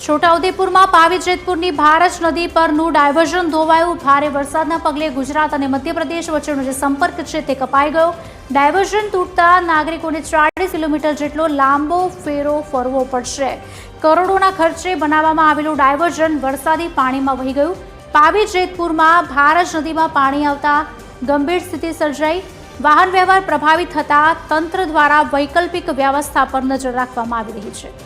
છોટાઉદેપુરમાં પાવી જેતપુરની ભારજ નદી પરનું ડાયવર્ઝન ધોવાયું। ભારે વરસાદના પગલે ગુજરાત અને મધ્યપ્રદેશ વચ્ચેનો જે સંપર્ક છે તે કપાઈ ગયો। ડાયવર્ઝન તૂટતા નાગરિકોને 40 કિલોમીટર જેટલો લાંબો ફેરો ફરવો પડશે। કરોડોના ખર્ચે બનાવવામાં આવેલું ડાયવર્ઝન વરસાદી પાણીમાં વહી ગયું। પાવી જેતપુરમાં ભારજ નદીમાં પાણી આવતા ગંભીર સ્થિતિ સર્જાઈ। વાહન વ્યવહાર પ્રભાવિત થતા તંત્ર દ્વારા વૈકલ્પિક વ્યવસ્થા પર નજર રાખવામાં આવી રહી છે।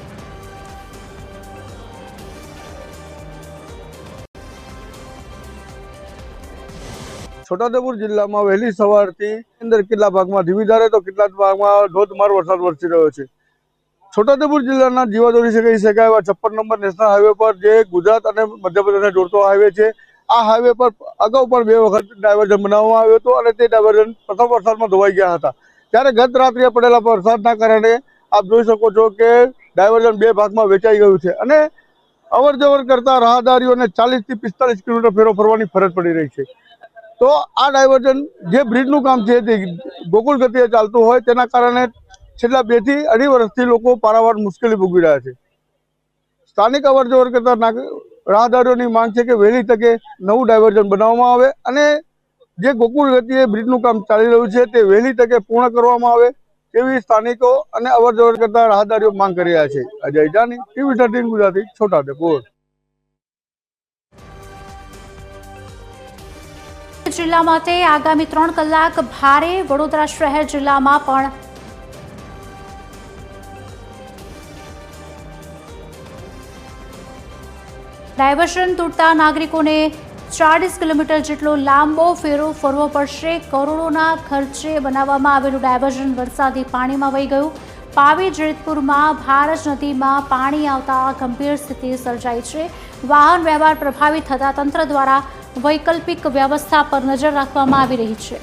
છોટાઉદેપુર જિલ્લામાં વહેલી સવારથી અંદર કેટલા ભાગમાં ધીમી ધારે તો કેટલાક ભાગમાં ધોધમાર વરસાદ વરસી રહ્યો છે। છોટાઉદેપુર જિલ્લાના જીવાદોરી છે કહી શકાય એવા 56 નંબર નેશનલ હાઈવે પર જે ગુજરાત અને મધ્યપ્રદેશને જોડતો હાઈવે છે, આ હાઈવે પર અગાઉ પણ 2 વખત ડાયવર્ઝન બનાવવામાં આવ્યો હતો અને તે ડાયવર્ઝન પ્રથમ વરસાદમાં ધોવાઈ ગયા હતા। ત્યારે ગત રાત્રે પડેલા વરસાદના કારણે આપ જોઈ શકો છો કે ડાયવર્ઝન 2 ભાગમાં વેચાઈ ગયું છે અને અવર જવર કરતા રાહદારીઓને 40 થી 45 કિલોમીટર ફેરો ફરવાની ફરજ પડી રહી છે। તો આ ડાયવર્ઝન જે બ્રિજનું કામ છે તે ગોકુળ ગતિએ ચાલતું હોય તેના કારણે છેલ્લા 2 થી 2.5 વર્ષથી લોકો પારાવાર મુશ્કેલી ભોગવી રહ્યા છે। સ્થાનિક અવર જવર કરતા રાહદારીઓની માંગ છે કે વહેલી તકે નવું ડાયવર્ઝન બનાવવામાં આવે અને જે ગોકુળ ગતિએ બ્રિજનું કામ ચાલી રહ્યું છે તે વહેલી તકે પૂર્ણ કરવામાં આવે તેવી સ્થાનિકો અને અવર જવર કરતા રાહદારીઓ માંગ કરી રહ્યા છે। અજય જાની, TV 13 ગુજરાતી, છોટાઉદેપુર। જિલ્લા માટે આગામી 3 કલાક ભારે। વડોદરા શહેર જિલ્લામાં પણ ડાયવર્ઝન તૂટતા નાગરિકોને 40 કિલોમીટર જેટલો લાંબો ફેરો ફરવો પડશે। કરોડોના ખર્ચે બનાવવામાં આવેલું ડાયવર્ઝન વરસાદી પાણીમાં વહી ગયું। પાવી જેતપુરમાં ભારજ નદીમાં પાણી આવતા ગંભીર સ્થિતિ સર્જાઈ છે। વાહન વ્યવહાર પ્રભાવિત થતા તંત્ર દ્વારા વૈકલ્પિક વ્યવસ્થા પર નજર રાખવામાં આવી રહી છે।